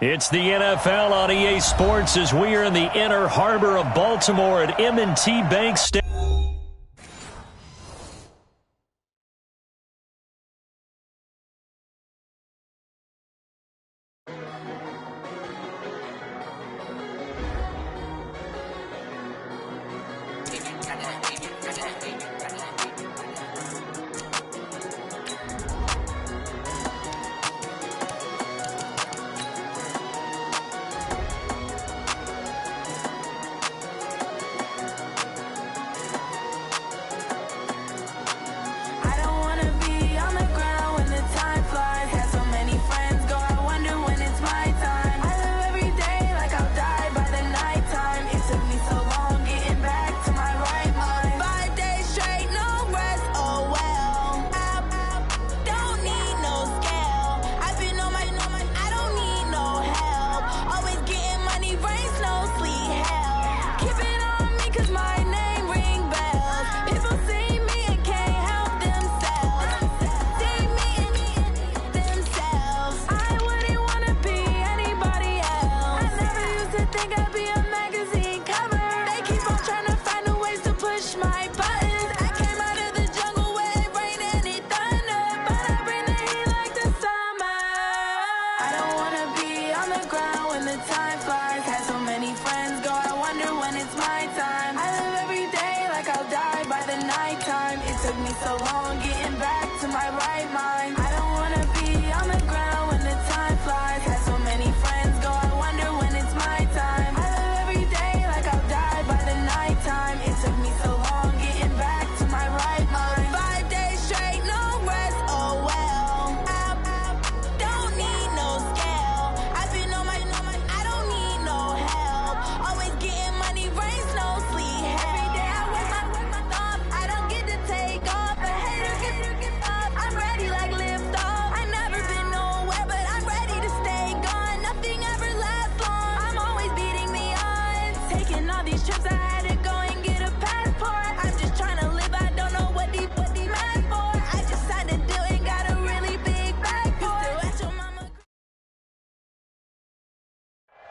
It's the NFL on EA Sports as we are in the inner harbor of Baltimore at M&T Bank Stadium.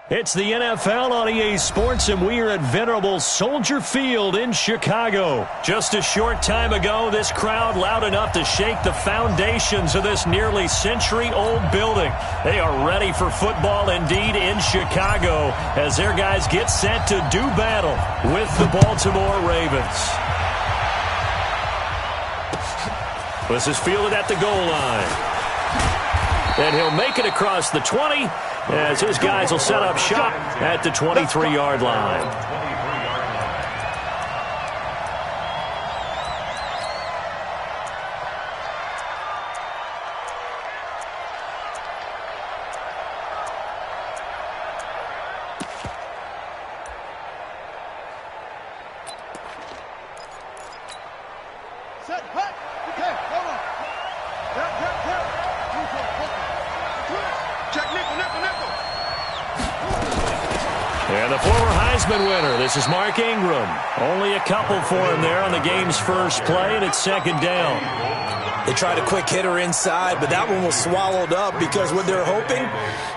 It's the NFL on EA Sports, and we are at venerable Soldier Field in Chicago. Just a short time ago, this crowd loud enough to shake the foundations of this nearly century-old building. They are ready for football indeed in Chicago as their guys get set to do battle with the Baltimore Ravens. This is fielded at the goal line. And he'll make it across the 20 as his guys will set up shop at the 23-yard line. And the former Heisman winner, this is Mark Ingram. Only a couple for him there on the game's first play, and it's second down. They tried a quick hitter inside, but that one was swallowed up because what they're hoping,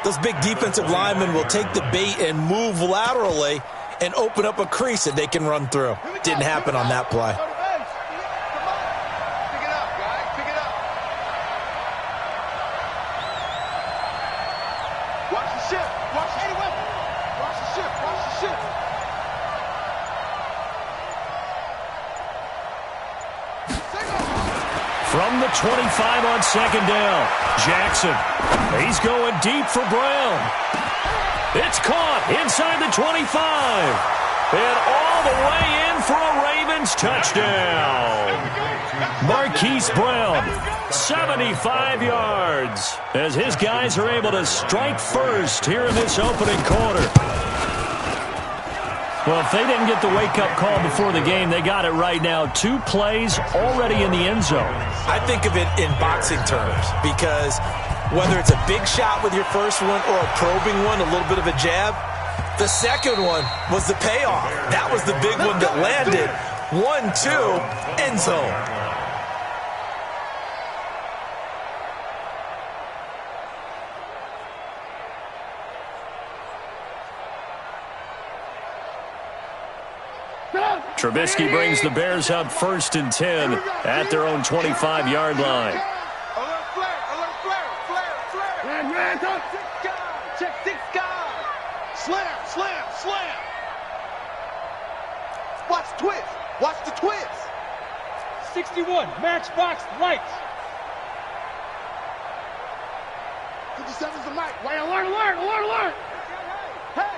those big defensive linemen will take the bait and move laterally and open up a crease that they can run through. Didn't happen on that play. From the 25 on second down, Jackson. He's going deep for Brown. It's caught inside the 25. And all the way in for a Ravens touchdown. Marquise Brown, 75 yards, as his guys are able to strike first here in this opening quarter. Well, if they didn't get the wake-up call before the game, they got it right now. 2 plays already in the end zone. I think of it in boxing terms because whether it's a big shot with your first one or a probing one, a little bit of a jab, the second one was the payoff. That was the big one that landed. 1-2, end zone. Trubisky brings the Bears up 1st and 10 at their own 25-yard line. Alert flare. Check 6 guys. Slam. Watch the twist. 61, matchbox lights. 57's the mic. Wait, alert. Hey.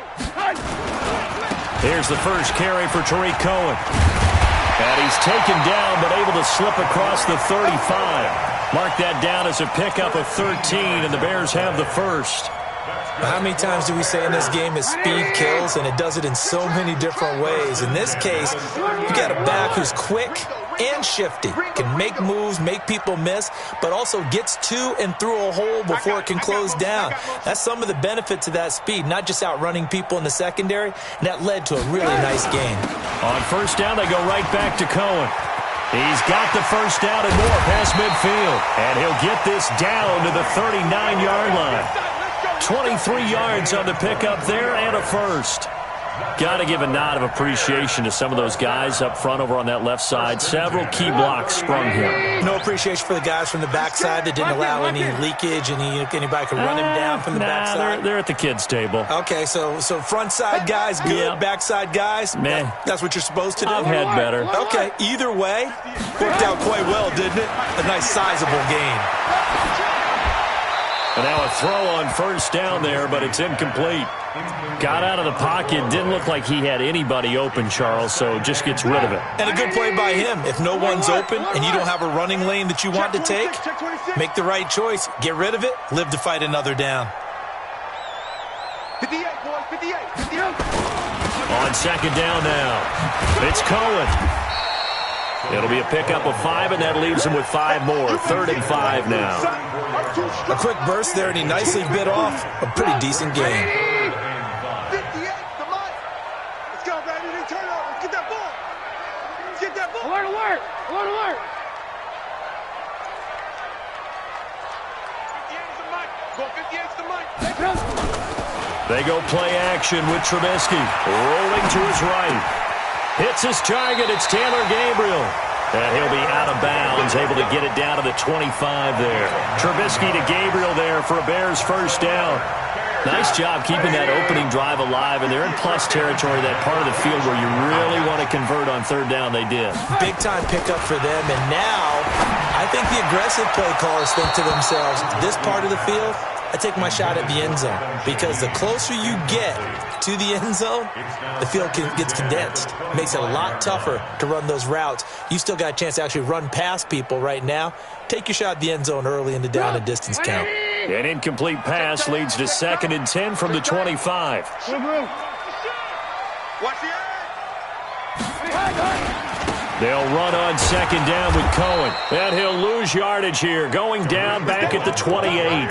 Here's the first carry for Tariq Cohen. And he's taken down, but able to slip across the 35. Mark that down as a pickup of 13, and the Bears have the first. How many times do we say in this game that speed kills, and it does it in so many different ways? In this case, you got a back who's quick and shifty, can make moves, make people miss, but also gets to and through a hole before it can close down. That's some of the benefits of that speed, not just outrunning people in the secondary, and that led to a really nice game. On first down, they go right back to Cohen. He's got the first down and more past midfield, and he'll get this down to the 39-yard line. 23 yards on the pickup there and a first. Got to give a nod of appreciation to some of those guys up front over on that left side. Several key blocks sprung here. No appreciation for the guys from the backside that didn't allow any leakage, and anybody could run him down from the backside. They're at the kids' table. Okay, so front side guys good, backside guys, man, that's what you're supposed to do. I've had better. Okay, either way, worked out quite well, didn't it? A nice sizable gain. And now a throw on first down there, but it's incomplete. Got out of the pocket. Didn't look like he had anybody open, Charles, so just gets rid of it. And a good play by him. If no one's open and you don't have a running lane that you want to take, make the right choice. Get rid of it. Live to fight another down. 58, boys, 58. On second down now, it's Cohen. It'll be a pickup of 5, and that leaves him with 5 more. 3rd and 5 now. A quick burst there, and he nicely bit off a pretty decent game. 58, the mic. Let's go, baby. They turn over. Let's get that ball. Let's get that ball. Alert. 58's the mic. Go 58's the mic. They go play action with Trubisky. Rolling to his right. Hits his target. It's Taylor Gabriel. And he'll be out of bounds, able to get it down to the 25 there. Trubisky to Gabriel there for a Bears first down. Nice job keeping that opening drive alive, and they're in plus territory, that part of the field where you really want to convert on 3rd down. They did. Big-time pickup for them, and now I think the aggressive play callers think to themselves, this part of the field, I take my shot at the end zone, because the closer you get to the end zone, the field gets condensed. It makes it a lot tougher to run those routes. You still got a chance to actually run past people right now. Take your shot at the end zone early in the down and distance count. An incomplete pass leads to 2nd and 10 from the 25. Watch the They'll run on 2nd down with Cohen. And he'll lose yardage here, going down back at the 28.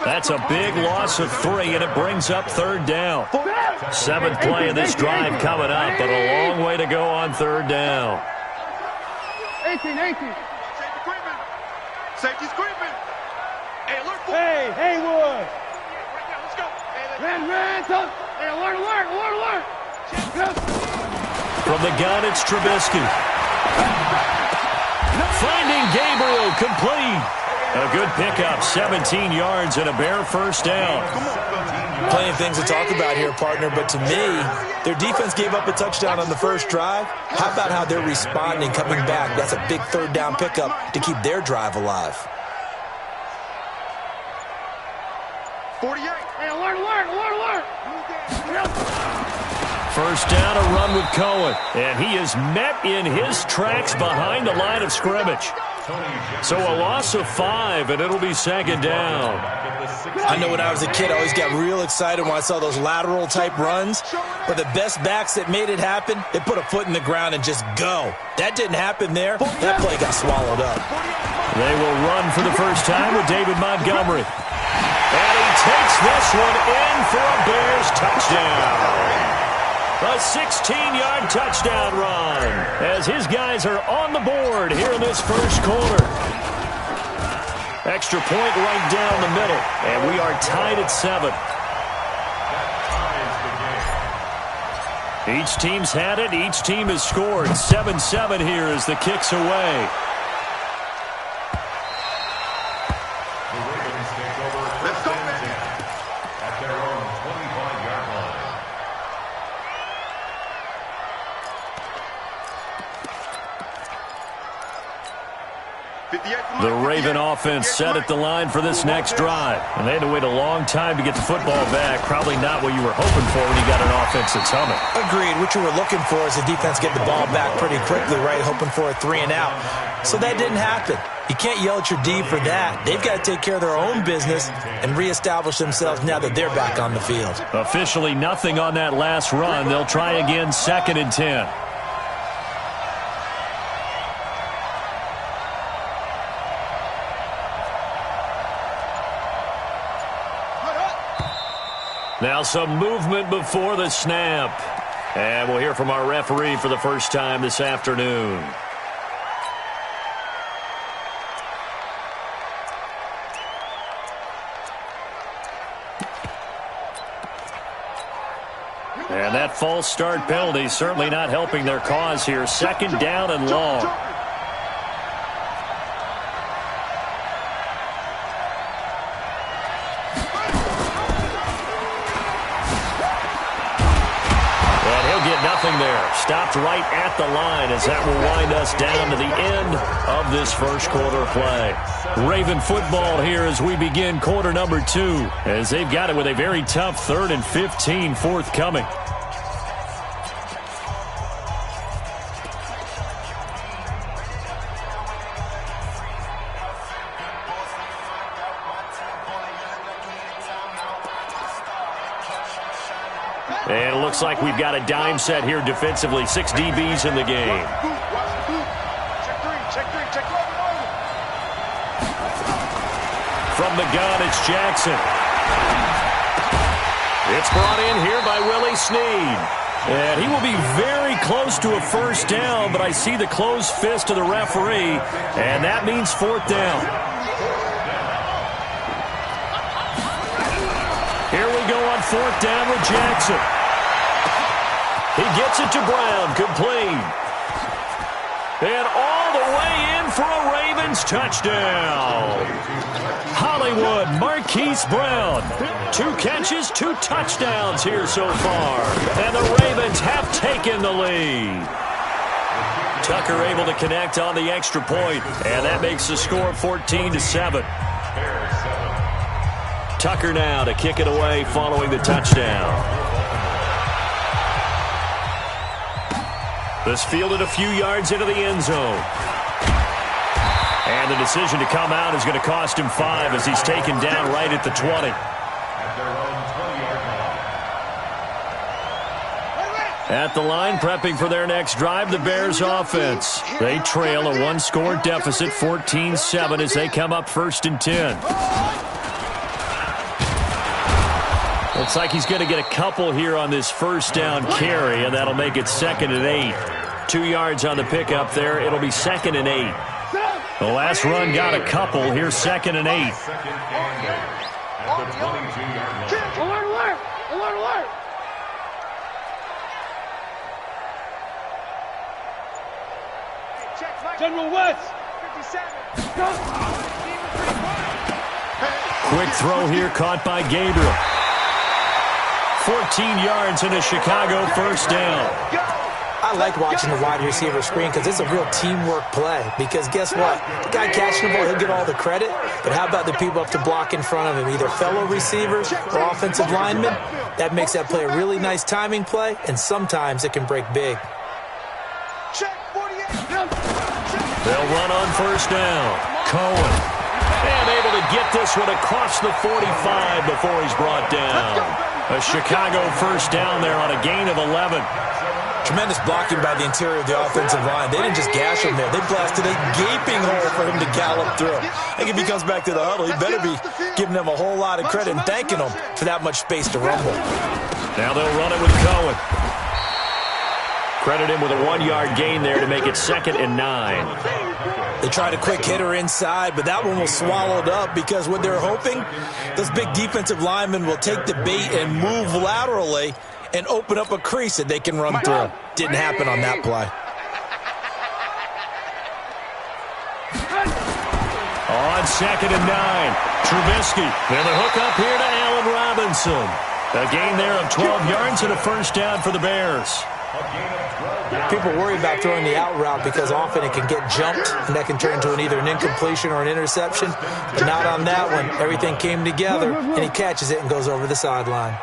That's a big loss of 3, and it brings up 3rd down. 7th play of this drive coming up, but a long way to go on 3rd down. 18. Safety's creeping. Hey, alert. Hey, Haywood. Right now, let's go. Hey, alert. From the gun, it's Trubisky. Finding Gabriel, complete. A good pickup, 17 yards and a Bear first down. Plenty of things to talk about here, partner, but to me, their defense gave up a touchdown on the first drive. How about how they're responding, coming back? That's a big 3rd down pickup to keep their drive alive. 48. Hey, alert. First down, a run with Cohen. And he is met in his tracks behind the line of scrimmage. So a loss of 5, and it'll be 2nd down. I know when I was a kid, I always got real excited when I saw those lateral-type runs. But the best backs that made it happen, they put a foot in the ground and just go. That didn't happen there. That play got swallowed up. They will run for the first time with David Montgomery. And he takes this one in for a Bears touchdown. A 16-yard touchdown run as his guys are on the board here in this first quarter. Extra point right down the middle, and we are tied at 7. Each team's had it. Each team has scored. 7-7 here as the kick's away. Let's go, man. At their own 25-yard line. The Raven offense set at the line for this next drive. And they had to wait a long time to get the football back. Probably not what you were hoping for when you got an offense that's humming. Agreed. What you were looking for is the defense get the ball back pretty quickly, right? Hoping for a 3-and-out. So that didn't happen. You can't yell at your D for that. They've got to take care of their own business and reestablish themselves now that they're back on the field. Officially nothing on that last run. They'll try again 2nd and 10. Now some movement before the snap. And we'll hear from our referee for the first time this afternoon. And that false start penalty certainly not helping their cause here. 2nd down and long. Nothing there. Stopped right at the line as that will wind us down to the end of this first quarter play. Raven football here as we begin quarter number 2, as they've got it with a very tough 3rd and 15 forthcoming. And it looks like we've got a dime set here defensively. 6 DBs in the game. From the gun, it's Jackson. It's brought in here by Willie Snead. And he will be very close to a first down, but I see the closed fist of the referee, and that means 4th down. Here we go on 4th down with Jackson. He gets it to Brown, complete. And all the way in for a Ravens touchdown. Hollywood Marquise Brown. 2 catches, 2 touchdowns here so far. And the Ravens have taken the lead. Tucker able to connect on the extra point, and that makes the score 14-7. Tucker now to kick it away following the touchdown. This fielded a few yards into the end zone. And the decision to come out is going to cost him 5 as he's taken down right at the 20. At the line, prepping for their next drive, the Bears offense. They trail a 1-score deficit, 14-7, as they come up 1st and 10. Looks like he's going to get a couple here on this first down carry, and that'll make it 2nd and 8. 2 yards on the pickup there. It'll be 2nd and 8. The last run got a couple. Here's 2nd and 8. Alert, alert! Alert, alert! General West! 57. Quick throw here caught by Gabriel. 14 yards and a Chicago first down. I like watching the wide receiver screen because it's a real teamwork play. Because guess what? The guy catching the ball, he'll get all the credit. But how about the people up to block in front of him? Either fellow receivers or offensive linemen. That makes that play a really nice timing play, and sometimes it can break big. They'll run on first down. Cohen. And able to get this one across the 45 before he's brought down. A Chicago first down there on a gain of 11. Tremendous blocking by the interior of the offensive line. They didn't just gash him there. They blasted a gaping hole for him to gallop through. I think if he comes back to the huddle, he better be giving them a whole lot of credit and thanking them for that much space to rumble. Now they'll run it with Cohen. Credit him with a 1-yard gain there to make it 2nd and 9. They tried a quick hitter inside, but that one was swallowed up because what they're hoping, those big defensive linemen will take the bait and move laterally and open up a crease that they can run through. Didn't happen on that play. On 2nd and 9, Trubisky. And the hook up here to Allen Robinson. A gain there of 12 yards and a first down for the Bears. People worry about throwing the out route because often it can get jumped, and that can turn into either an incompletion or an interception. But not on that one. Everything came together, and he catches it and goes over the sideline.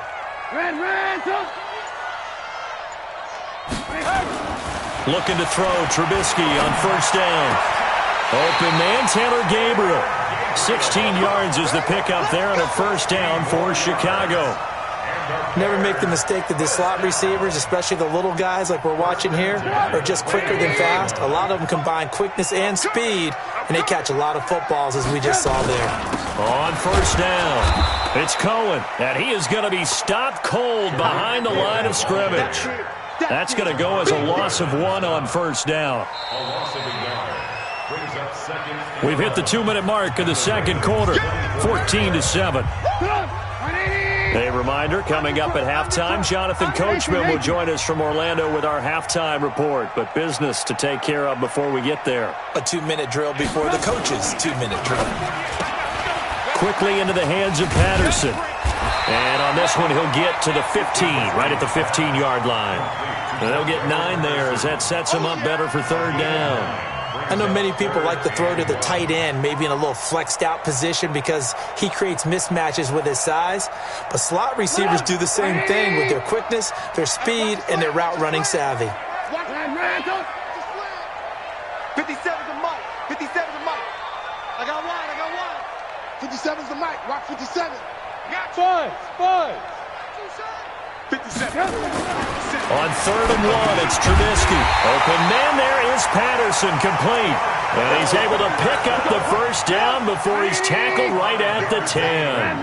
Looking to throw, Trubisky on first down. Open man, Taylor Gabriel. 16 yards is the pickup there on a first down for Chicago. Never make the mistake that the slot receivers, especially the little guys like we're watching here, are just quicker than fast. A lot of them combine quickness and speed, and they catch a lot of footballs, as we just saw there. On first down, it's Cohen, and he is going to be stopped cold behind the line of scrimmage. That's going to go as a loss of 1 on first down. A loss of a yard. Brings up second. We've hit the 2-minute mark of the second quarter, 14-7. A reminder, coming up at halftime, Jonathan Coachman will join us from Orlando with our halftime report, but business to take care of before we get there. A 2-minute drill before the coach's 2-minute drill. Quickly into the hands of Patterson. And on this one, he'll get to the 15, right at the 15-yard line. And they'll get 9 there as that sets him up better for third down. I know many people like to throw to the tight end, maybe in a little flexed out position because he creates mismatches with his size. But slot receivers do the same thing with their quickness, their speed, and their route running savvy. 57's the mic. 57's the mic. I got one. 57's the mic. Rock 57. Five. 57. On 3rd and 1, it's Trubisky. Open man there is Patterson, complete. And he's able to pick up the first down before he's tackled right at the 10.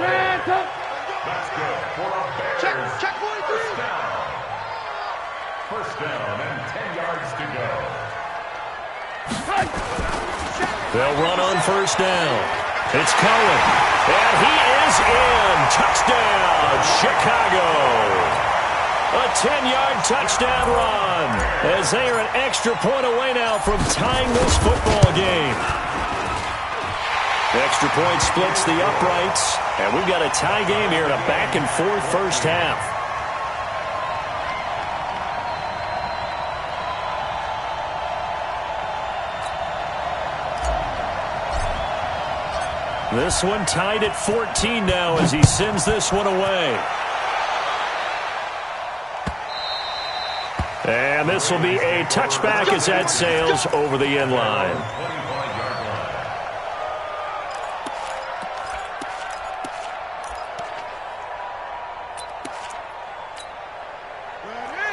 That's good for a Bears. Check 43. First down and 10 yards to go. They'll run on first down. It's Cohen. And he is in. Touchdown, Chicago. A 10-yard touchdown run as they are an extra point away now from tying this football game. Extra point splits the uprights, and we've got a tie game here in a back-and-forth first half. This one tied at 14 now as he sends this one away. And this will be a touchback as that sails over the end line.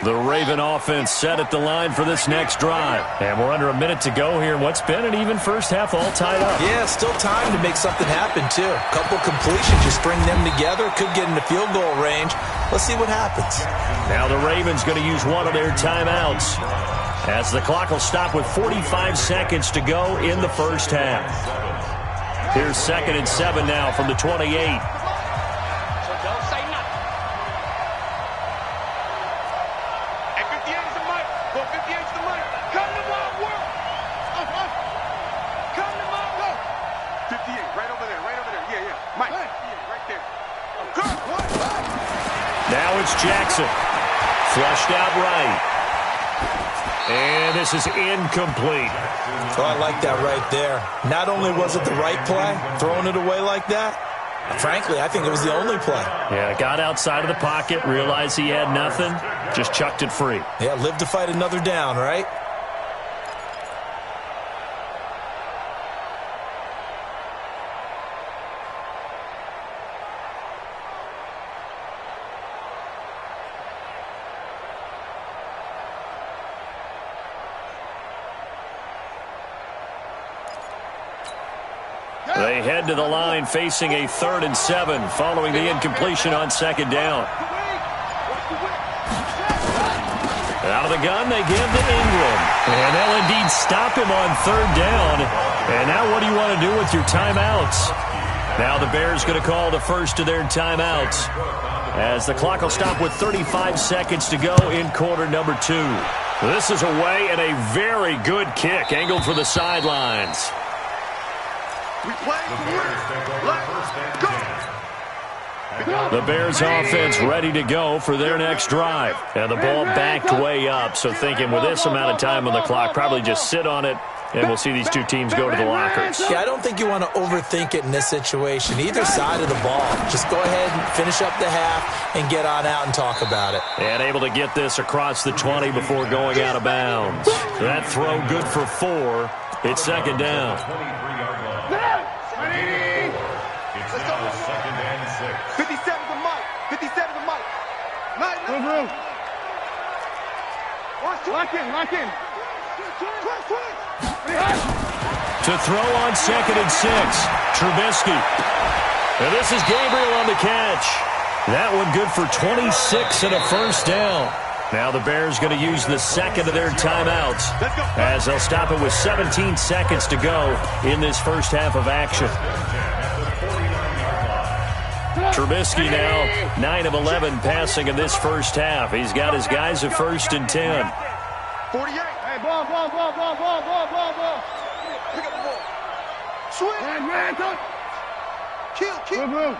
The Raven offense set at the line for this next drive. And we're under a minute to go here in what's been an even first half, all tied up. Yeah, still time to make something happen, too. A couple completions, just string them together. Could get into field goal range. Let's see what happens. Now the Ravens going to use one of their timeouts, as the clock will stop with 45 seconds to go in the first half. Here's 2nd and 7 now from the 28. Now it's Jackson. Flushed out right. And this is incomplete. Oh, I like that right there. Not only was it the right play, throwing it away like that, frankly, I think it was the only play. Yeah, got outside of the pocket, realized he had nothing, just chucked it free. Yeah, live to fight another down, right? They head to the line facing a 3rd and 7 following the incompletion on 2nd down. Out of the gun, they give to Ingram. And they'll indeed stop him on 3rd down. And now what do you want to do with your timeouts? Now the Bears going to call the first of their timeouts. as the clock will stop with 35 seconds to go in quarter number 2. This is away and a very good kick angled for the sidelines. We play to win. Let's go. The Bears offense ready to go for their next drive. And the ball backed way up, so thinking with this amount of time on the clock, probably just sit on it, and we'll see these two teams go to the lockers. Yeah, I don't think you want to overthink it in this situation. Either side of the ball. Just go ahead and finish up the half and get on out and talk about it. And able to get this across the 20 before going out of bounds. That throw good for 4. It's second down. It's now second and 6. 57 to Mike. 57 to Mike. Lock in. To throw on second and 6. Trubisky. And this is Gabriel on the catch. That one good for 26 and a first down. Now the Bears going to use the second of their timeouts as they'll stop it with 17 seconds to go in this first half of action. Trubisky now 9 of 11 passing in this first half. He's got his guys at 1st and 10. 48. Hey, ball. Pick up the ball. Swing. Man, touch. Kill. Move.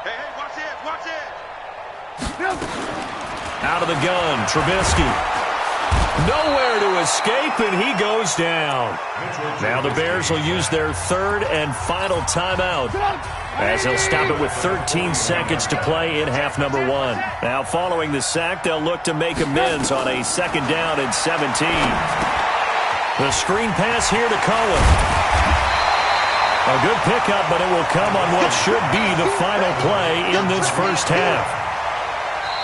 Hey, watch it. Out of the gun, Trubisky. Nowhere to escape, and he goes down. Now the Bears will use their third and final timeout as they'll stop it with 13 seconds to play in half number 1. Now following the sack, they'll look to make amends on a second down and 17. The screen pass here to Cohen. A good pickup, but it will come on what should be the final play in this first half.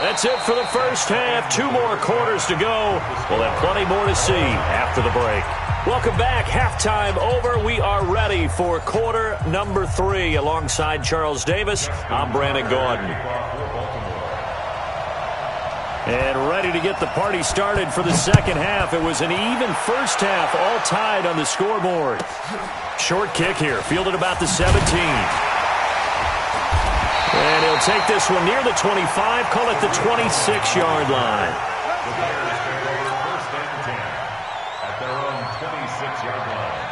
That's it for the first half. 2 more quarters to go. We'll have plenty more to see after the break. Welcome back. Halftime over. We are ready for quarter number 3. Alongside Charles Davis, I'm Brandon Gaudin. And ready to get the party started for the second half. It was an even first half, all tied on the scoreboard. Short kick here, fielded about the 17. And he'll take this one near the 25, call it the 26-yard line. The Bears take over 1st and 10 at their own 26-yard line.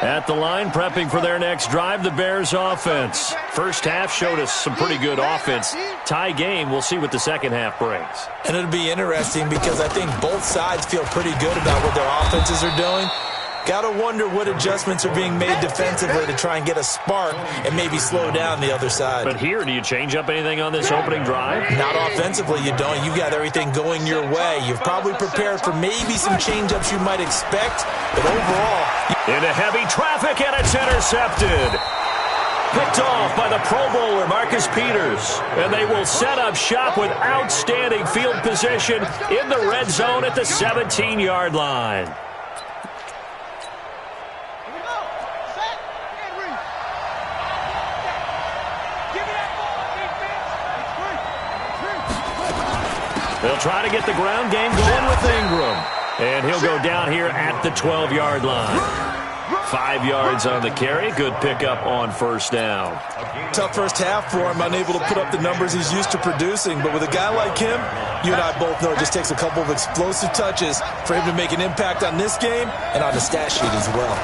At the line, prepping for their next drive, the Bears offense. First half showed us some pretty good offense. Tie game, we'll see what the second half brings. And it'll be interesting because I think both sides feel pretty good about what their offenses are doing. Got to wonder what adjustments are being made defensively to try and get a spark and maybe slow down the other side. But here, do you change up anything on this opening drive? Not offensively, you don't. You've got everything going your way. You've probably prepared for maybe some change-ups you might expect, but overall... Into heavy traffic, and it's intercepted. Picked off by the Pro Bowler, Marcus Peters. And they will set up shop with outstanding field position in the red zone at the 17-yard line. They'll try to get the ground game going with Ingram. And he'll go down here at the 12-yard line. 5 yards on the carry. Good pickup on first down. Tough first half for him, unable to put up the numbers he's used to producing. But with a guy like him, you and I both know it just takes a couple of explosive touches for him to make an impact on this game and on the stat sheet as well.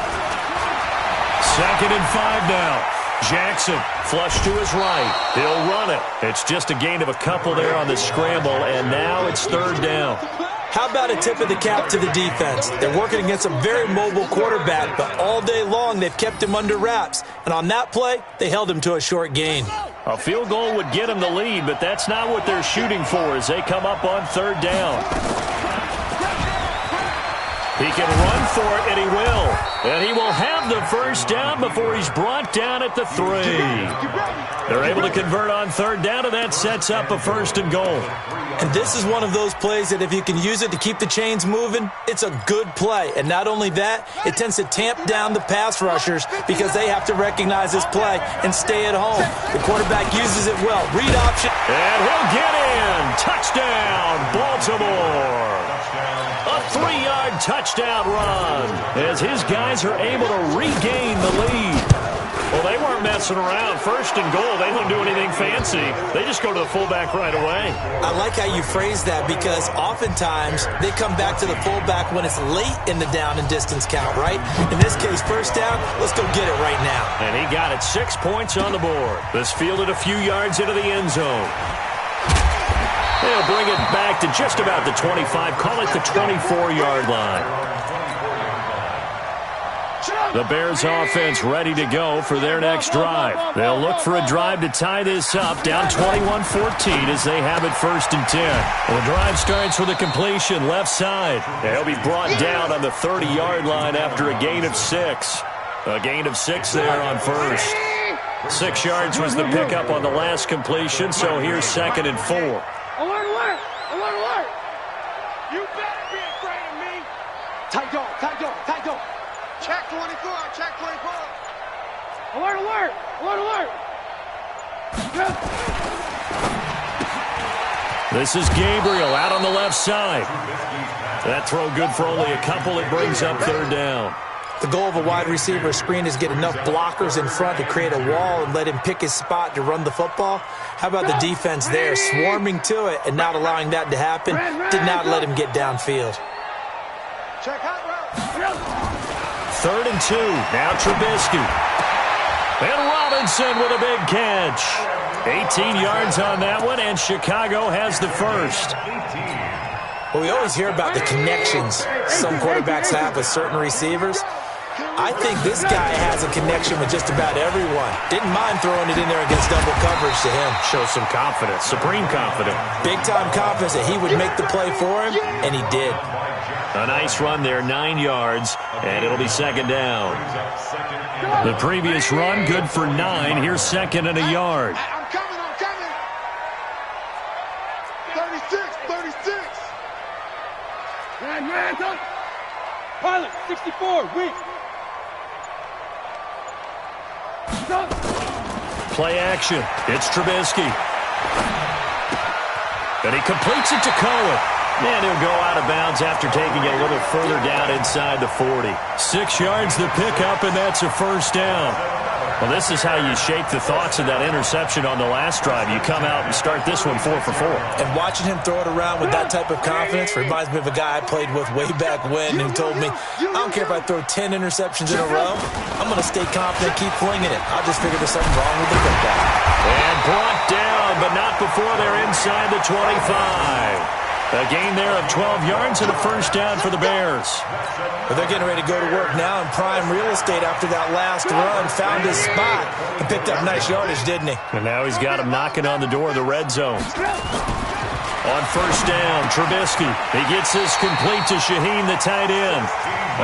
2nd and 5 now. Jackson, flush to his right. He'll run it. It's just a gain of a couple there on the scramble, and now it's 3rd down. How about a tip of the cap to the defense? They're working against a very mobile quarterback, but all day long they've kept him under wraps. And on that play, they held him to a short gain. A field goal would get him the lead, but that's not what they're shooting for as they come up on 3rd down. He can run for it, and he will. And he will have the first down before he's brought down at the 3. They're able to convert on 3rd down, and that sets up a 1st and goal. And this is one of those plays that if you can use it to keep the chains moving, it's a good play. And not only that, it tends to tamp down the pass rushers because they have to recognize this play and stay at home. The quarterback uses it well. Read option. And he'll get in. Touchdown, Baltimore. A 3-yard touchdown run as his guys are able to regain the lead. Well, they weren't messing around. First and goal, they don't do anything fancy. They just go to the fullback right away. I like how you phrase that because oftentimes they come back to the fullback when it's late in the down and distance count, right? In this case, first down, let's go get it right now. And he got it. 6 points on the board. This fielded a few yards into the end zone. They'll bring it back to just about the 25. Call it the 24-yard line. The Bears offense ready to go for their next drive. They'll look for a drive to tie this up, down 21-14 as they have it first and 10. Well, the drive starts with a completion left side. They'll be brought down on the 30-yard line after a gain of 6. A gain of 6 there on first. 6 yards was the pickup on the last completion, so here's 2nd and 4. Alert, alert! Alert, alert! You better be afraid of me! Tight dog, tight dog, tight dog! Check 24, check 24. Alert, alert! Alert, alert! This is Gabriel out on the left side. That throw good for only a couple. It brings up 3rd down. The goal of a wide receiver screen is get enough blockers in front to create a wall and let him pick his spot to run the football. How about the defense there, swarming to it and not allowing that to happen? Did not let him get downfield. Check hot route. 3rd and 2. Now Trubisky. And Robinson with a big catch. 18 yards on that one, and Chicago has the first. Well, we always hear about the connections some quarterbacks have with certain receivers. I think this guy has a connection with just about everyone. Didn't mind throwing it in there against double coverage to him. Shows some confidence, supreme confidence. Big-time confidence that he would make the play for him, and he did. A nice run there, 9 yards, and it'll be 2nd down. The previous run, good for 9. Here's 2nd and a yard. I'm coming, I'm coming. 36, 36. Man, come! Pilot, 64, weak! Stop! Play action. It's Trubisky. And he completes it to Cohen. And he'll go out of bounds after taking it a little further down inside the 40. 6 yards the pickup, and that's a first down. Well, this is how you shape the thoughts of that interception on the last drive. You come out and start this one 4 for 4. And watching him throw it around with that type of confidence reminds me of a guy I played with way back when who told me, I don't care if I throw 10 interceptions in a row. I'm going to stay confident, keep flinging it. I'll just figure there's something wrong with the football. And brought down, but not before they're inside the 25. A gain there of 12 yards and a first down for the Bears. But they're getting ready to go to work now in prime real estate after that last run. Found his spot and picked up nice yardage, didn't he? And now he's got him knocking on the door of the red zone. On first down, Trubisky. He gets this complete to Shaheen, the tight end.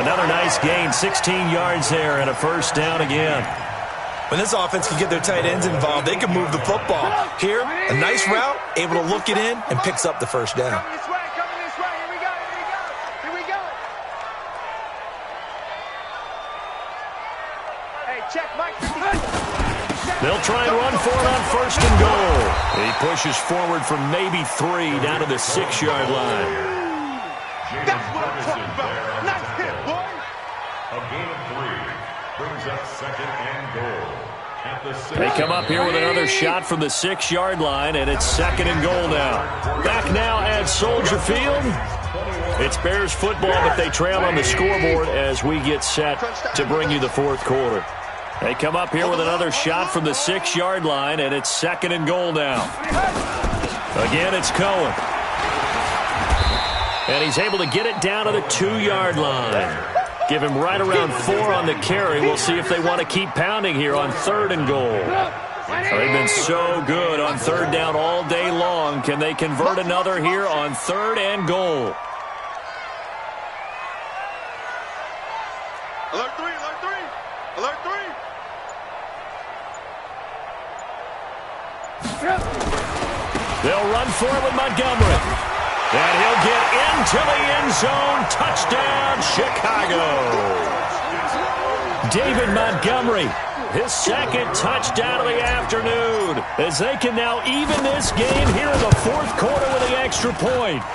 Another nice gain, 16 yards there and a first down again. When this offense can get their tight ends involved, they can move the football. Here, a nice route, able to look it in, and picks up the first down. Coming this way, here we go, here we go, here we go. Hey, check Mike. They'll try and run for it on first and goal. He pushes forward from maybe 3 down to the 6-yard line. That's what I'm talking about. Nice hit, boy. A gain of 3 brings up 2nd and goal. At the 6. They come up here with another shot from the 6-yard line, and it's 2nd and goal now. Back now at Soldier Field. It's Bears football, but they trail on the scoreboard as we get set to bring you the 4th quarter. They come up here with another shot from the 6-yard line, and it's 2nd and goal now. Again, it's Cohen. And he's able to get it down to the 2-yard line. Give him right around 4 on the carry. We'll see if they want to keep pounding here on 3rd and goal. They've been so good on 3rd down all day long. Can they convert another here on 3rd and goal? Alert 3, alert 3, alert 3. They'll run for it with Montgomery. And he'll get into the end zone. Touchdown, Chicago. David Montgomery, his 2nd touchdown of the afternoon, as they can now even this game here in the 4th quarter with the extra point.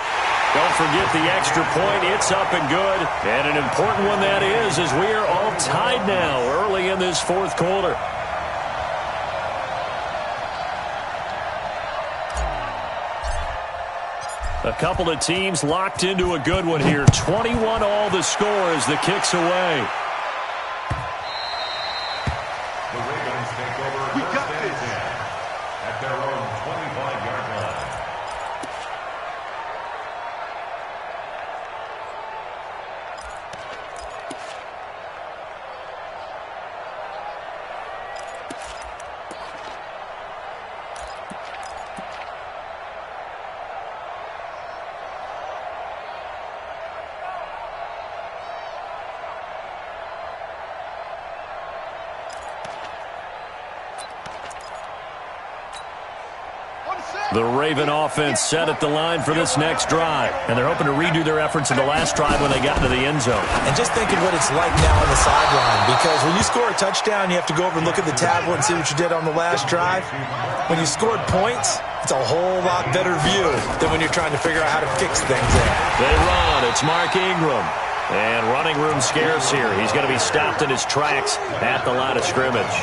Don't forget the extra point. It's up and good. And an important one that is, as we are all tied now early in this 4th quarter. A couple of teams locked into a good one here. 21 all the score as the kick's away. The Ravens take over first and 10 at their own 25-yard line. The Raven offense set at the line for this next drive. And they're hoping to redo their efforts in the last drive when they got into the end zone. And just thinking what it's like now on the sideline. Because when you score a touchdown, you have to go over and look at the tablet and see what you did on the last drive. When you scored points, it's a whole lot better view than when you're trying to figure out how to fix things there. They run. It's Mark Ingram. And running room scarce here. He's going to be stopped in his tracks at the line of scrimmage.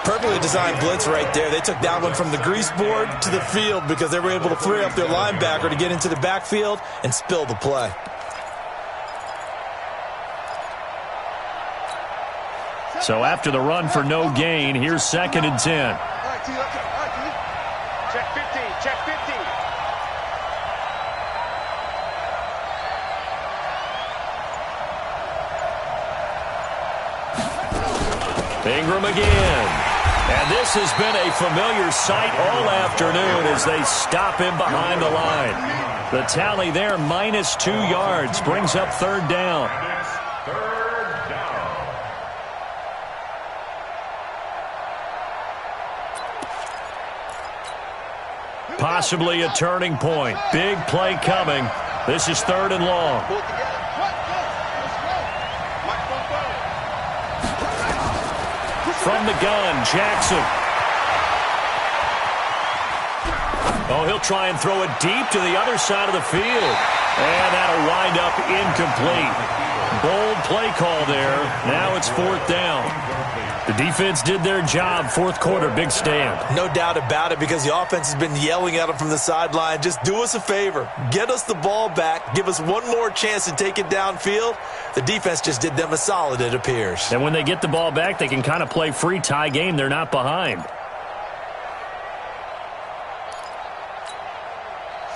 Perfectly designed blitz right there. They took that one from the grease board to the field because they were able to free up their linebacker to get into the backfield and spill the play. So after the run for no gain, here's 2nd and 10. All right, T, let's go. All right, T. Check 15. Check 15. Ingram again. And this has been a familiar sight all afternoon as they stop him behind the line. The tally there, -2 yards, brings up 3rd down. It's 3rd down. Possibly a turning point. Big play coming. This is 3rd and long. Pull it together. From the gun, Jackson. Oh, he'll try and throw it deep to the other side of the field. And that'll wind up incomplete. Bold play call there. Now it's 4th down. The defense did their job. 4th quarter, big stand. No doubt about it, because the offense has been yelling at them from the sideline. Just do us a favor. Get us the ball back. Give us one more chance to take it downfield. The defense just did them a solid, it appears. And when they get the ball back, they can kind of play free tie game. They're not behind.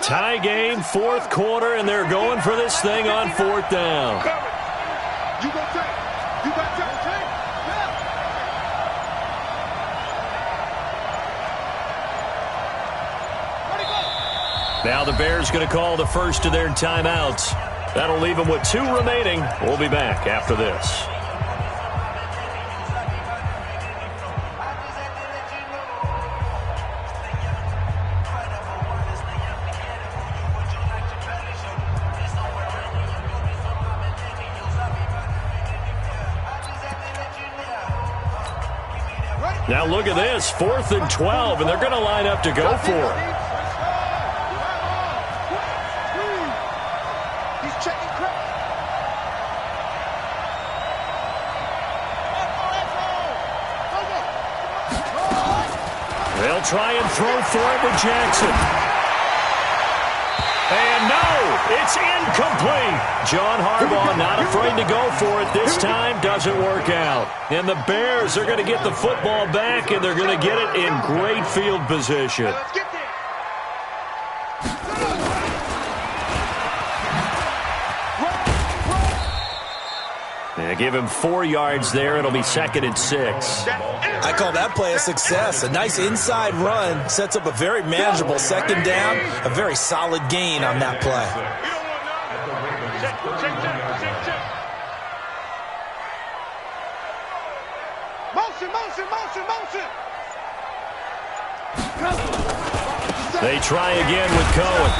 Tie game, 4th quarter, and they're going for this thing on 4th down. You go take. You got to take. Now the Bears going to call the first of their timeouts. That'll leave them with 2 remaining. We'll be back after this. Now look at this, 4th and 12, and they're going to line up to go for it. They'll try and throw for it with Jackson. And no, it's incomplete. John Harbaugh not afraid to go for it this time. Doesn't work out. And the Bears are going to get the football back, and they're going to get it in great field position. Let's get there. And give him 4 yards there. It'll be 2nd and 6. I call that play a success. A nice inside run sets up a very manageable 2nd down. A very solid gain on that play. Motion, motion, motion, motion. They try again with Cohen.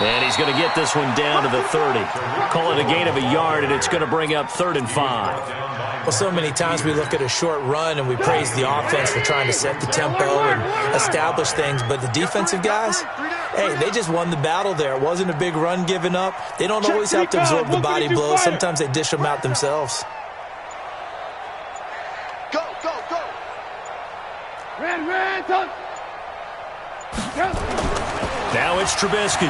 And he's going to get this one down to the 30. Call it a gain of a yard, and it's going to bring up 3rd and 5. Well, so many times we look at a short run and we praise the offense for trying to set the tempo and establish things. But the defensive guys, hey, they just won the battle there. It wasn't a big run given up. They don't always have to absorb the body blows. Sometimes they dish them out themselves. Go, go, go. Ran, touch. Now it's Trubisky.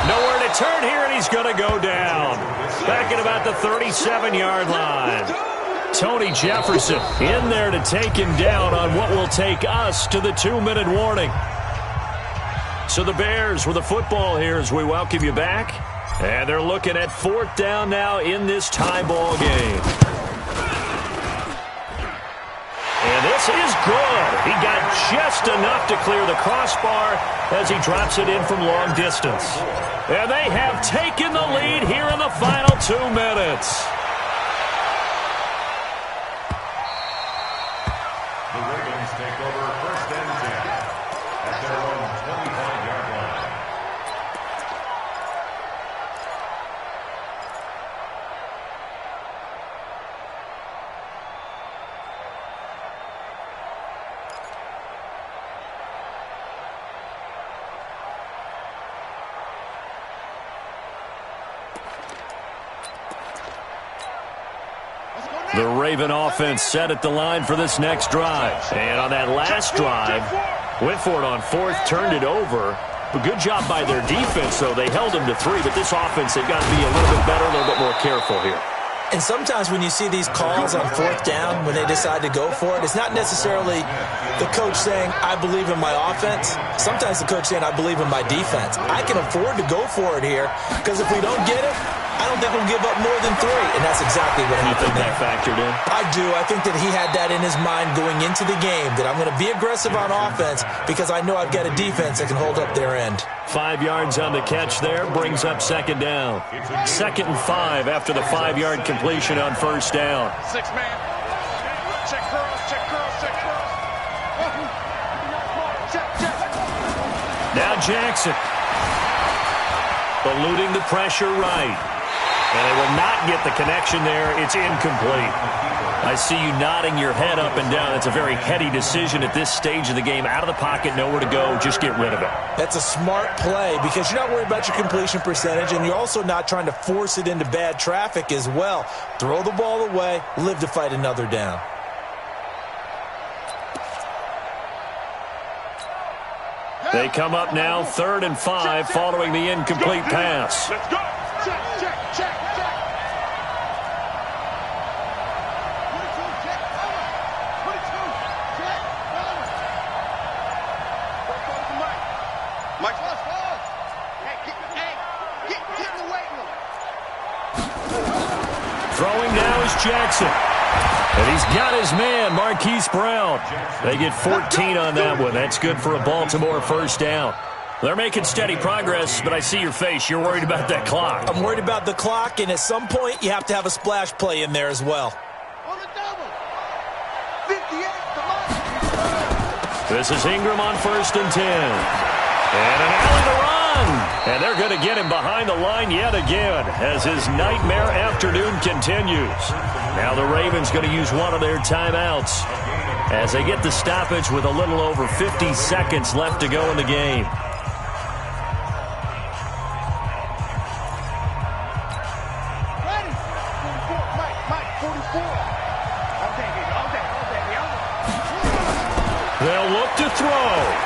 Nowhere to turn here, and he's going to go down. Back at about the 37-yard line. Tony Jefferson in there to take him down on what will take us to the 2-minute warning. So the Bears with the football here as we welcome you back. And they're looking at 4th down now in this tie ball game. And this is good. He got just enough to clear the crossbar as he drops it in from long distance. And they have taken the lead here in the final 2 minutes. The Ravens take over 1st and 10 at their own 25-yard line. The Raven offense set at the line for this next drive. And on that last drive, went for it on 4th, turned it over. A good job by their defense, though. They held them to 3, but this offense, they've got to be a little bit better, a little bit more careful here. And sometimes when you see these calls on 4th down, when they decide to go for it, it's not necessarily the coach saying, I believe in my offense. Sometimes the coach saying, I believe in my defense. I can afford to go for it here, because if we don't get it, I don't think we'll give up more than 3, and that's exactly what happened there. You think that factored in? I do. I think that he had that in his mind going into the game, that I'm going to be aggressive on offense because I know I've got a defense that can hold up their end. 5 yards on the catch there, brings up 2nd down. 2nd and 5 after the 5-yard completion on 1st down. 6-man. Check cross, check cross, check cross. Check. Now Jackson. Eluding the pressure right. And they will not get the connection there. It's incomplete. I see you nodding your head up and down. It's a very heady decision at this stage of the game. Out of the pocket, nowhere to go. Just get rid of it. That's a smart play because you're not worried about your completion percentage, and you're also not trying to force it into bad traffic as well. Throw the ball away, live to fight another down. They come up now 3rd and 5 following the incomplete pass. Let's go. Check. 22, check. 22, check. Mike. Hey, get in the weight room. Throwing now is Jackson. And he's got his man, Marquise Brown. They get 14 on that one. That's good for a Baltimore 1st down. They're making steady progress, but I see your face. You're worried about that clock. I'm worried about the clock, and at some point, you have to have a splash play in there as well. On the double. 58, come on. This is Ingram on 1st and 10. And an alley to run. And they're going to get him behind the line yet again as his nightmare afternoon continues. Now the Ravens going to use one of their timeouts as they get the stoppage with a little over 50 seconds left to go in the game. Ready. 44, Mike, 44. All day. They'll look to throw.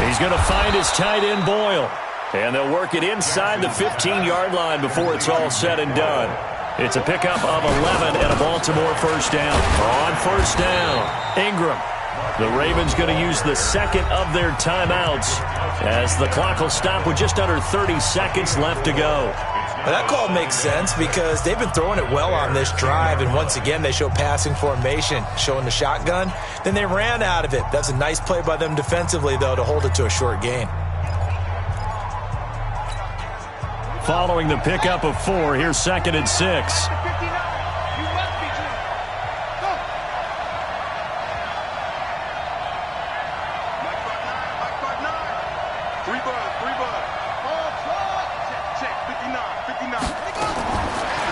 He's going to find his tight end, Boyle. And they'll work it inside the 15-yard line before it's all said and done. It's a pickup of 11 and a Baltimore 1st down. On 1st down, Ingram. The Ravens going to use the second of their timeouts as the clock will stop with just under 30 seconds left to go. Well, that call makes sense because they've been throwing it well on this drive, and once again they show passing formation, showing the shotgun. Then they ran out of it. That's a nice play by them defensively, though, to hold it to a short gain. Following the pickup of 4, here's 2nd and 6.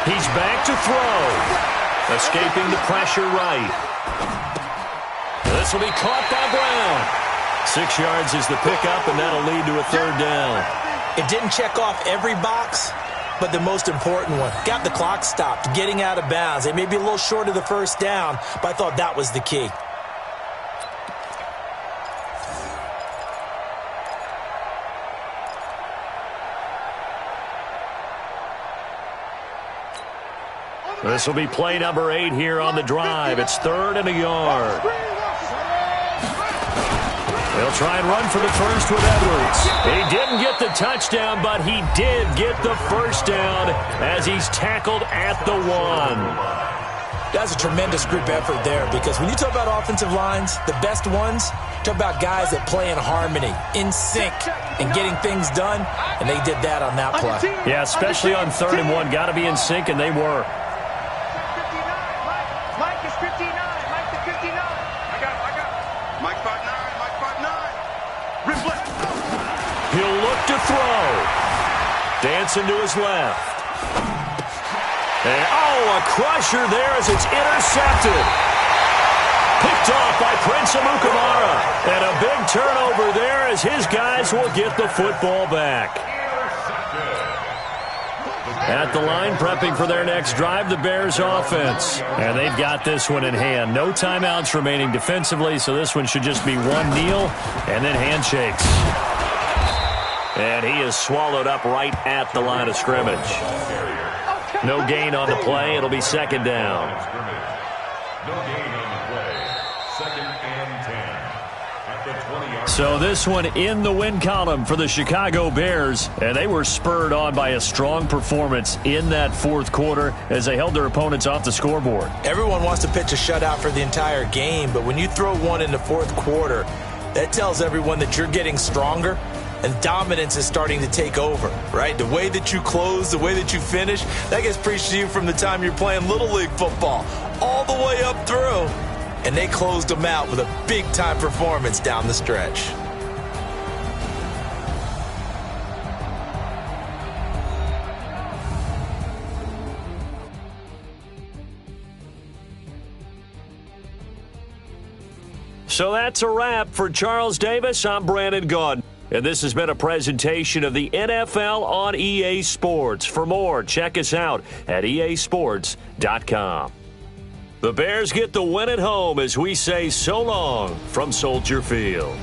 He's back to throw. Escaping the pressure right. This will be caught by Brown. 6 yards is the pickup, and that'll lead to a 3rd down. It didn't check off every box, but the most important one. Got the clock stopped, getting out of bounds. They may be a little short of the 1st down, but I thought that was the key. This will be play number 8 here on the drive. It's 3rd and a yard. They'll try and run for the first with Edwards. He didn't get the touchdown, but he did get the first down as he's tackled at the 1. That's a tremendous group effort there, because when you talk about offensive lines, the best ones, talk about guys that play in harmony, in sync, and getting things done, and they did that on that play. Yeah, especially on 3rd and 1. Got to be in sync, and they were. Mike is 59. Mike is 59. I got it. Mike 5'9", Mike 5'9". Reflect. He'll look to throw. Dancing to his left. And, a crusher there as it's intercepted. Picked off by Prince Amukamara. And a big turnover there as his guys will get the football back. At the line, prepping for their next drive, the Bears offense. And they've got this one in hand. No timeouts remaining defensively, so this one should just be one kneel and then handshakes. And he is swallowed up right at the line of scrimmage. No gain on the play. It'll be 2nd down. No gain on the play. 2nd and 10. At the 20-yard. So this one in the win column for the Chicago Bears. And they were spurred on by a strong performance in that 4th quarter as they held their opponents off the scoreboard. Everyone wants to pitch a shutout for the entire game, but when you throw one in the 4th quarter, that tells everyone that you're getting stronger. And dominance is starting to take over, right? The way that you close, the way that you finish, that gets preached to you from the time you're playing Little League football all the way up through. And they closed them out with a big-time performance down the stretch. So that's a wrap for Charles Davis. I'm Brandon Gaudin. And this has been a presentation of the NFL on EA Sports. For more, check us out at easports.com. The Bears get the win at home as we say so long from Soldier Field.